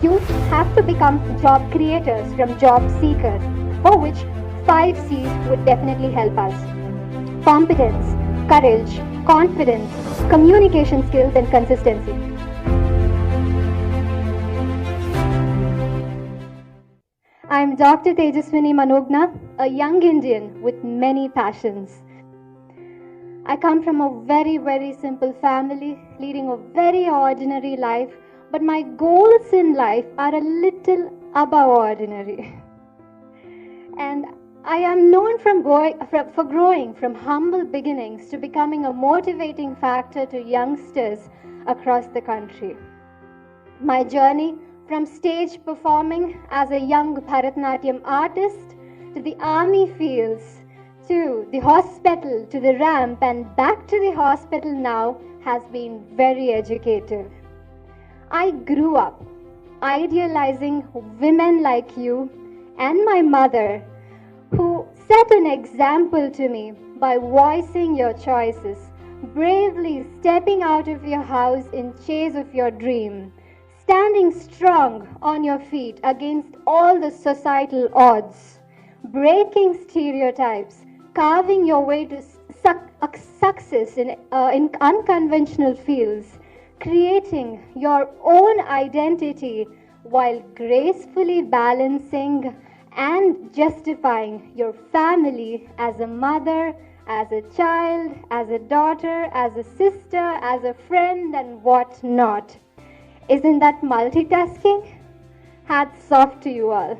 Youth have to become job creators from job seekers, for which 5 C's would definitely help us: competence, courage, confidence, communication skills, and consistency. I'm Dr. Tejaswini Manogna, a young Indian with many passions. I come from a very, very simple family, leading a very ordinary life, but my goals in life are a little above ordinary. And I am known for growing from humble beginnings to becoming a motivating factor to youngsters across the country. My journey from stage performing as a young Bharatanatyam artist to the army fields, to the hospital, to the ramp, and back to the hospital now has been very educative. I grew up idealizing women like you and my mother, who set an example to me by voicing your choices, bravely stepping out of your house in chase of your dream, standing strong on your feet against all the societal odds, breaking stereotypes, carving your way to success in unconventional fields, creating your own identity while gracefully balancing and justifying your family as a mother, as a child, as a daughter, as a sister, as a friend, and what not. Isn't that multitasking? Hats off to you all.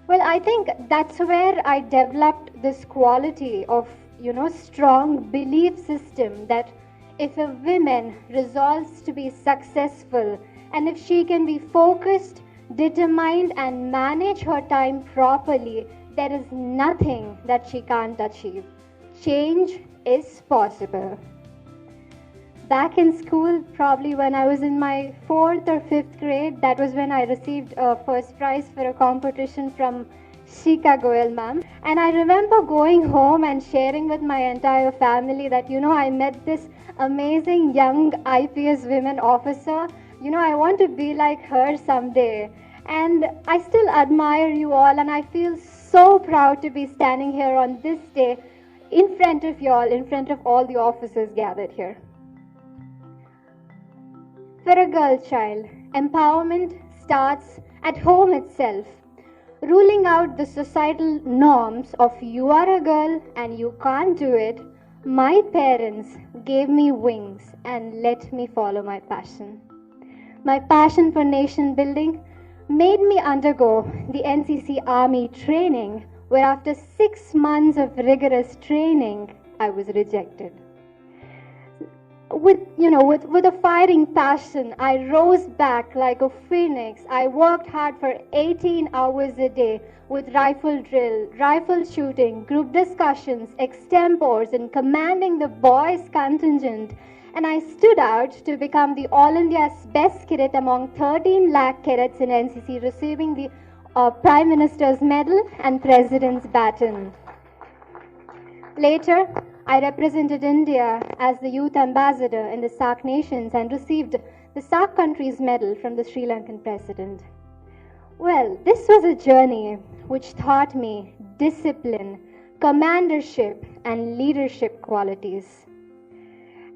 Well, I think that's where I developed this quality of, strong belief system that if a woman resolves to be successful and if she can be focused, determined, and manage her time properly, there is nothing that she can't achieve. Change is possible. Back in school, probably when I was in my 4th or 5th grade, that was when I received a first prize for a competition from Shika Goyal ma'am. And I remember going home and sharing with my entire family that, I met this amazing young IPS women officer. I want to be like her someday. And I still admire you all, and I feel so proud to be standing here on this day in front of you all, in front of all the officers gathered here. For a girl child, empowerment starts at home itself, ruling out the societal norms of you are a girl and you can't do it. My parents gave me wings and let me follow my passion. My passion for nation building made me undergo the NCC Army training, where after 6 months of rigorous training, I was rejected. With a firing passion, I rose back like a phoenix. I worked hard for 18 hours a day with rifle drill, rifle shooting, group discussions, extempores, and commanding the boys' contingent. And I stood out to become the All India's best cadet among 13 lakh cadets in NCC, receiving the Prime Minister's Medal and President's Baton. Later, I represented India as the Youth Ambassador in the SAARC nations and received the SAARC country's medal from the Sri Lankan President. Well, this was a journey which taught me discipline, commandership, and leadership qualities.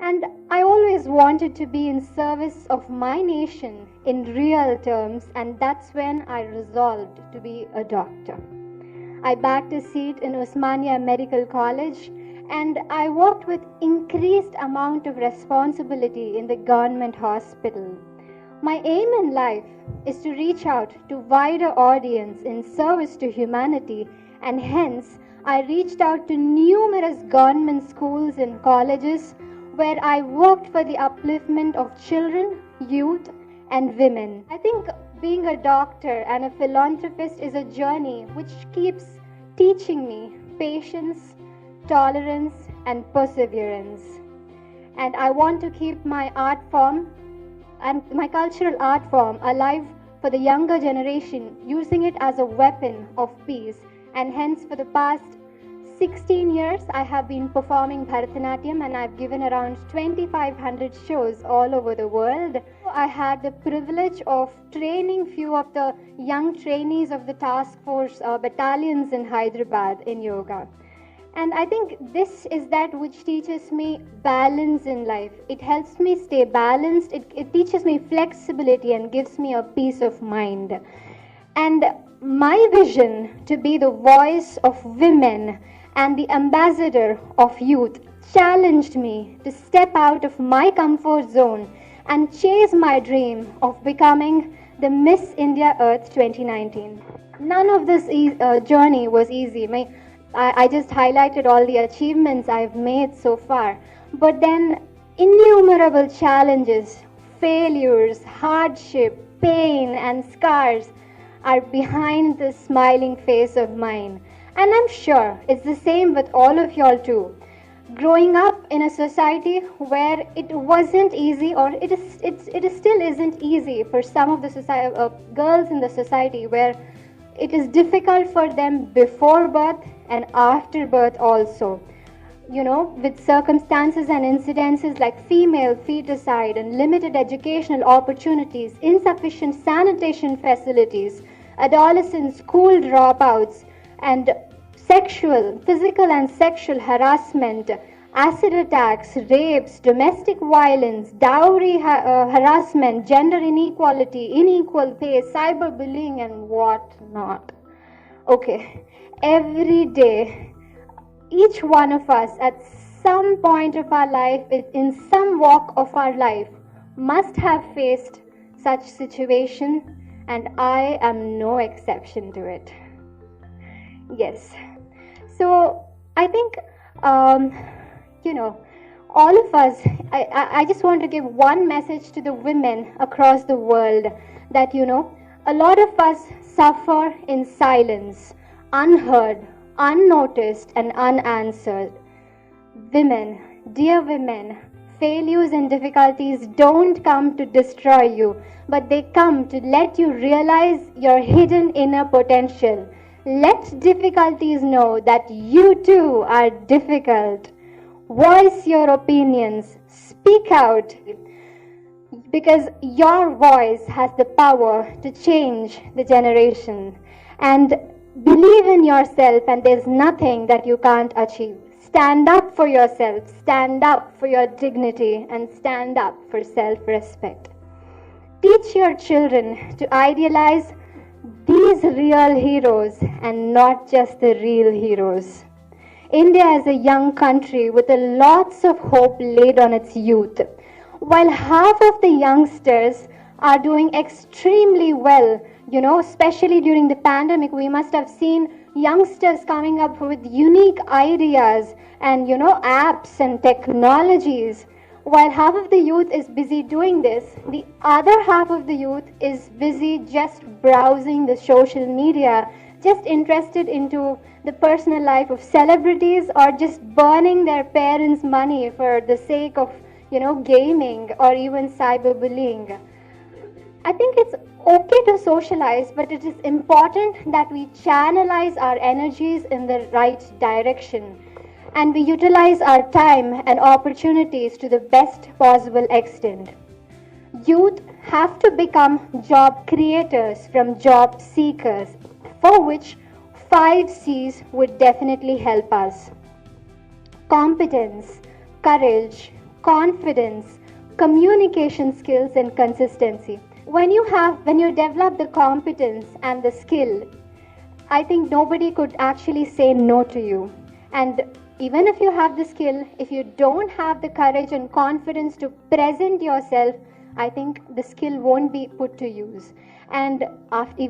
And I always wanted to be in service of my nation in real terms, and that's when I resolved to be a doctor. I bagged a seat in Osmania Medical College, and I worked with increased amount of responsibility in the government hospital. My aim in life is to reach out to wider audience in service to humanity, and hence I reached out to numerous government schools and colleges where I worked for the upliftment of children, youth, and women. I think being a doctor and a philanthropist is a journey which keeps teaching me patience, tolerance, and perseverance. And I want to keep my art form and my cultural art form alive for the younger generation, using it as a weapon of peace. And hence, for the past 16 years, I have been performing Bharatanatyam and I've given around 2,500 shows all over the world. I had the privilege of training few of the young trainees of the task force battalions in Hyderabad in yoga. And I think this is that which teaches me balance in life. It helps me stay balanced, it teaches me flexibility and gives me a peace of mind. And my vision to be the voice of women and the ambassador of youth challenged me to step out of my comfort zone and chase my dream of becoming the Miss India Earth 2019. None of this journey was easy. I just highlighted all the achievements I've made so far, but then innumerable challenges, failures, hardship, pain, and scars are behind this smiling face of mine. And I'm sure it's the same with all of y'all too. Growing up in a society where it wasn't easy, or it still isn't easy for some of the girls in the society, where it is difficult for them before birth and after birth also. You know, with circumstances and incidences like female feticide and limited educational opportunities, insufficient sanitation facilities, adolescent school dropouts, and physical and sexual harassment, acid attacks, rapes, domestic violence, dowry harassment, gender inequality, unequal pay, cyberbullying, and what not. Okay, every day, each one of us at some point of our life, in some walk of our life, must have faced such situation, and I am no exception to it. Yes. So I think, you know, all of us, I just want to give one message to the women across the world that, you know, a lot of us suffer in silence, unheard, unnoticed, and unanswered. Women, dear women, failures and difficulties don't come to destroy you, but they come to let you realize your hidden inner potential. Let difficulties know that you too are difficult. Voice your opinions. Speak out. Because your voice has the power to change the generation. And believe in yourself, and there's nothing that you can't achieve. Stand up for yourself. Stand up for your dignity. And stand up for self-respect. Teach your children to idealize these real heroes and not just the real heroes. India is a young country with lots of hope laid on its youth. While half of the youngsters are doing extremely well, you know, especially during the pandemic, we must have seen youngsters coming up with unique ideas and, you know, apps and technologies. While half of the youth is busy doing this, the other half of the youth is busy just browsing the social media, just interested into the personal life of celebrities, or just burning their parents' money for the sake of, you know, gaming or even cyberbullying. I think it's okay to socialize, but it is important that we channelize our energies in the right direction, and we utilize our time and opportunities to the best possible extent. Youth have to become job creators from job seekers, for which 5 C's would definitely help us. Competence, courage, confidence, communication skills, and consistency. When you develop the competence and the skill, I think nobody could actually say no to you. And even if you have the skill, if you don't have the courage and confidence to present yourself, I think the skill won't be put to use. And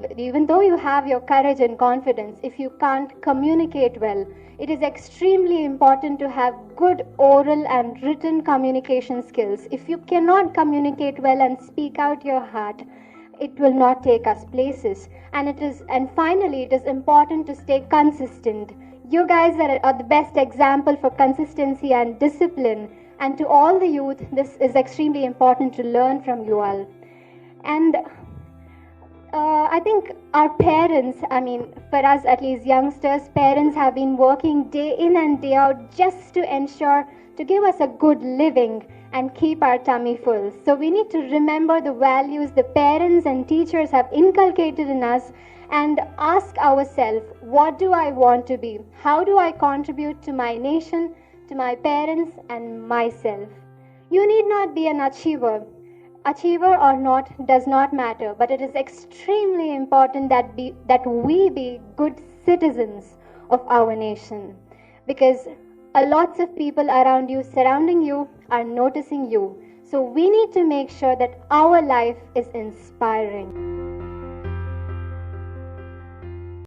even though you have your courage and confidence, if you can't communicate well, it is extremely important to have good oral and written communication skills. If you cannot communicate well and speak out your heart, it will not take us places. And finally, it is important to stay consistent. You guys are the best example for consistency and discipline. And to all the youth, this is extremely important to learn from you all. And I think our parents, I mean, for us at least youngsters, parents have been working day in and day out just to ensure to give us a good living and keep our tummy full. So we need to remember the values the parents and teachers have inculcated in us and ask ourselves, what do I want to be? How do I contribute to my nation, to my parents, and myself? You need not be an achiever. Achiever or not does not matter, but it is extremely important that we be good citizens of our nation, because a lots of people around you, surrounding you, are noticing you. So we need to make sure that our life is inspiring.